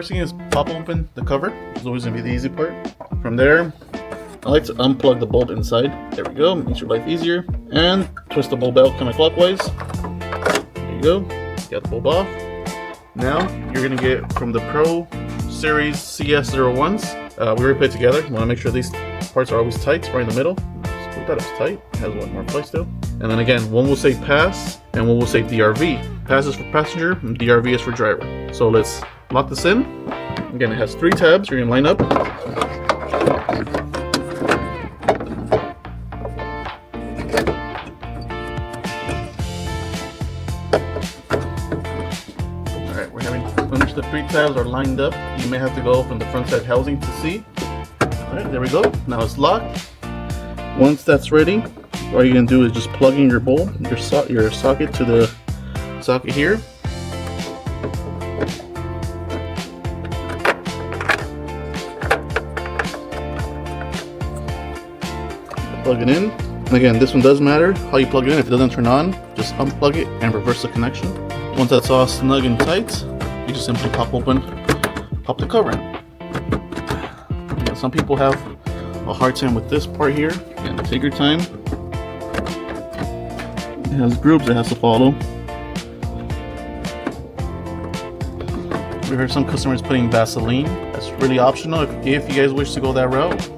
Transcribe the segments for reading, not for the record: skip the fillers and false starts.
first thing is pop open the cover. It's always gonna be the easy part. From there, I like to unplug the bulb inside. There we go, makes your life easier. And twist the bulb out counterclockwise. There you go, got the bulb off. Now, you're gonna get from the Pro Series CS01s. We already put it together. You wanna make sure these parts are always tight, right in the middle. Just put that as tight. It has one more place too. And then again, one will say pass, and one will say DRV. Pass is for passenger, and DRV is for driver. So let's lock this in. Again, it has 3 tabs. You're gonna line up. Alright, we're having, once the 3 tabs are lined up, you may have to go open the front side housing to see. Alright, there we go. Now it's locked. Once that's ready, all you're gonna do is just plug in your bulb, your socket to the socket here. Plug it in. And again, this one does matter how you plug it in. If it doesn't turn on, just unplug it and reverse the connection. Once that's all snug and tight, you just simply pop the cover in. Yeah, some people have a hard time with this part here. Again, take your time. It has grooves it has to follow. We heard some customers putting Vaseline. That's really optional if you guys wish to go that route.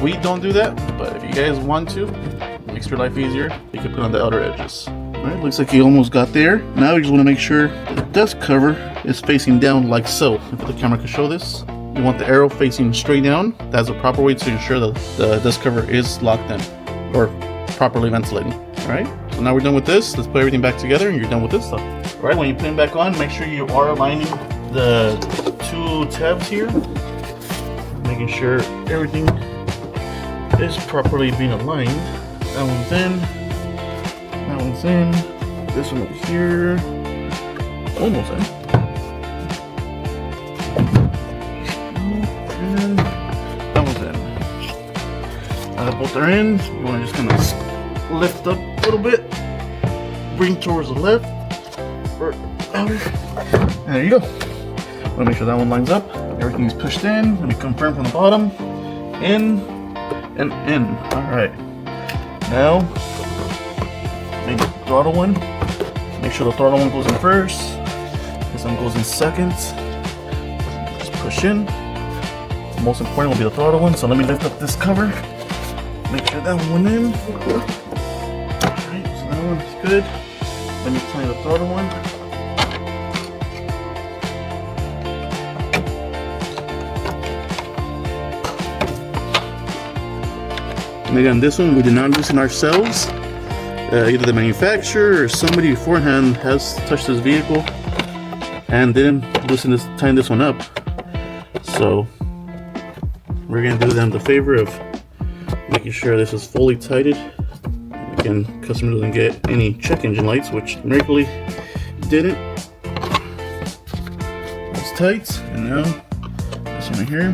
We don't do that, but if you guys want to, it makes your life easier. You can put on the outer edges. Alright, looks like you almost got there. Now you just want to make sure the dust cover is facing down like so. If the camera can show this. You want the arrow facing straight down. That's a proper way to ensure that the dust cover is locked in or properly ventilating. Alright, so now we're done with this. Let's put everything back together and you're done with this stuff. Alright, when you put it back on, make sure you are aligning the 2 tabs here. Making sure everything is properly being aligned. That one's in. That one's in. This one over here. Almost in. And that one's in. Now that both are in, you want to just kind of lift up a little bit. Bring towards the left. Or outer. And there you go. Want to make sure that one lines up. Everything's pushed in. Let me confirm from the bottom. In. And in. Alright. Now, maybe the throttle one. Make sure the throttle one goes in first. This one goes in second. Just push in. The most important will be the throttle one. So let me lift up this cover. Make sure that one went in. Alright, so that one's good. Let me tighten the throttle one. And again, this one we did not loosen ourselves. Either the manufacturer or somebody beforehand has touched this vehicle and didn't tighten this one up. So we're gonna do them the favor of making sure this is fully tightened. Again, customer doesn't get any check engine lights, which Mercury didn't. It's tight, and now this one right here.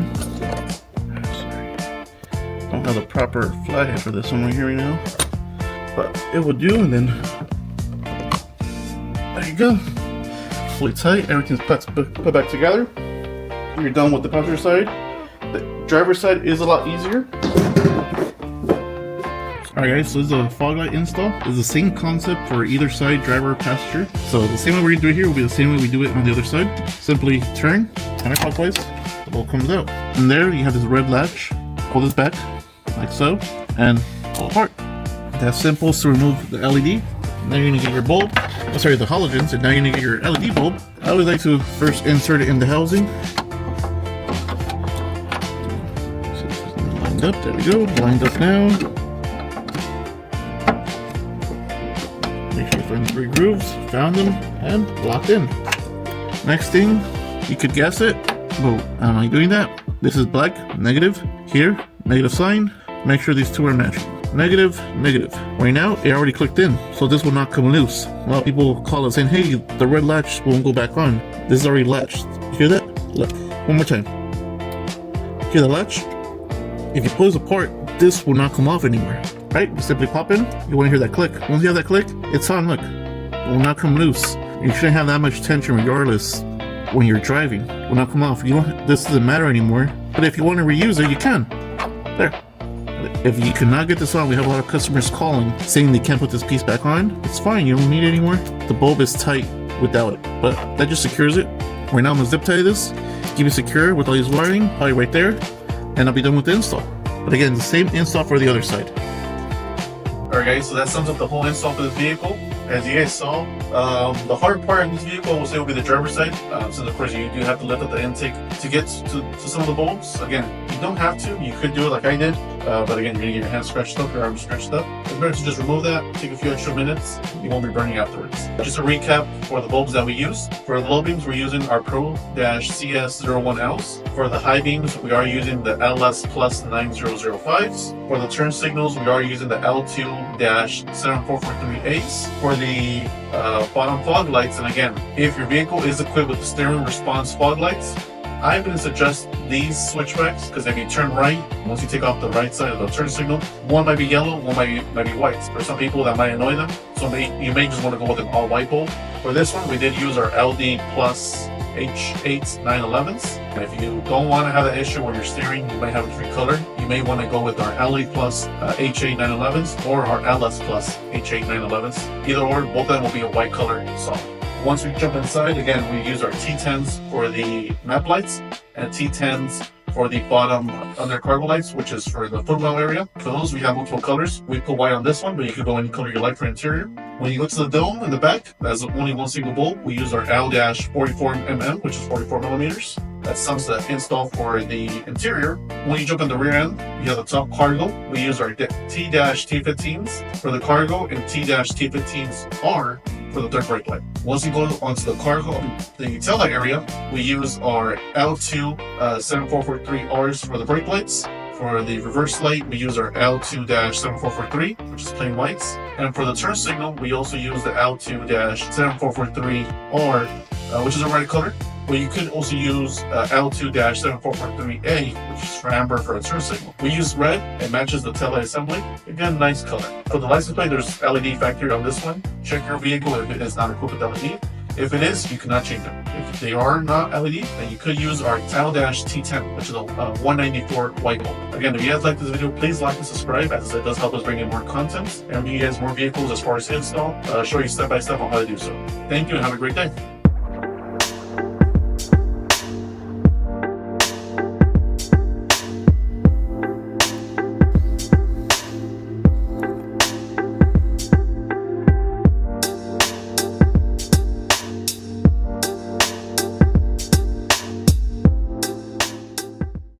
Don't have the proper flathead for this one right here right now, but it will do. And then there you go, fully tight. Everything's put back together. You're done with the passenger side. The driver's side is a lot easier. Alright guys, so this is a fog light install. It's the same concept for either side, driver or passenger. So the same way we're gonna do it here will be the same way we do it on the other side. Simply turn counterclockwise, the bulb comes out. And there you have this red latch. Pull this back like so and pull apart. That's simple to remove the LED. Now you're gonna get your bulb. Oh, sorry, the halogens, and now you're gonna get your LED bulb. I always like to first insert it in the housing. Lined up, there we go, lined up now. Make sure you find the 3 grooves, found them, and locked in. Next thing, you could guess it, but I'm not doing that. This is black, negative, here, negative sign. Make sure these 2 are matching. Negative, negative. Right now, it already clicked in, so this will not come loose. Well, people will call it saying, hey, the red latch won't go back on. This is already latched. You hear that? Look, one more time. Hear the latch? If you pull this apart, this will not come off anymore. Right? You simply pop in, you want to hear that click. Once you have that click, it's on, look. It will not come loose. You shouldn't have that much tension regardless when you're driving. will not come off. You don't, this doesn't matter anymore. But if you want to reuse it, you can. There. If you cannot get this on, we have a lot of customers calling saying they can't put this piece back on. It's fine, you don't need it anymore. The bulb is tight without it, but that just secures it. Right now I'm gonna zip tie this, keep it secure with all these wiring, probably right there, and I'll be done with the install. But again, the same install for the other side. Alright guys, so that sums up the whole install for this vehicle. As you guys saw, the hard part in this vehicle will say will be the driver's side. So of course you do have to lift up the intake to get to some of the bulbs. Again, you don't have to. You could do it like I did, but again, you're gonna get your hands scratched up, your arms scratched up. It's better to just remove that, take a few extra minutes. You won't be burning afterwards. Just a recap for the bulbs that we use. For the low beams, we're using our Pro-CS01Ls. For the high beams, we are using the LS Plus 9005s. For the turn signals, we are using the L2-7443As. For the bottom fog lights, and again, if your vehicle is equipped with the steering response fog lights, I'm going to suggest these switchbacks, because if you turn right, once you take off the right side of the turn signal, one might be yellow, one might be white. For some people that might annoy them, so you may just want to go with an all white bulb. For this one, we did use our LD Plus H8 911s. And if you don't want to have that issue where you're steering, you might have a free color, you may want to go with our LA Plus H8 911s or our LS Plus H8 911s. Either or, both of them will be a white color solid. Once we jump inside, again, we use our T10s for the map lights and T10s for the bottom under cargo lights, which is for the footwell area. For those, we have multiple colors. We put white on this one, but you could go any color you like for interior. When you go to the dome in the back, that's only one single bulb. We use our L-44mm, which is 44 millimeters. That sums the install for the interior. When you jump in the rear end, you have the top cargo. We use our T-T15s for the cargo and T-T15s-R for the third brake light. Once you go onto the cargo, the tail light area, we use our L2-7443Rs for the brake lights. For the reverse light, we use our L2-7443, which is plain whites. And for the turn signal, we also use the L2-7443R, which is a red color. But you could also use L2-7443A, which is for amber for a turn signal. We use red, it matches the tail light assembly. Again, nice color. For the license plate, there's LED factory on this one. Check your vehicle if it is not equipped with LED. If it is, you cannot change them. If they are not LED, then you could use our T10, which is a 194 white bulb. Again, if you guys like this video, please like and subscribe, as it does help us bring in more content and bring you guys more vehicles as far as install, show you step by step on how to do so. Thank you and have a great day.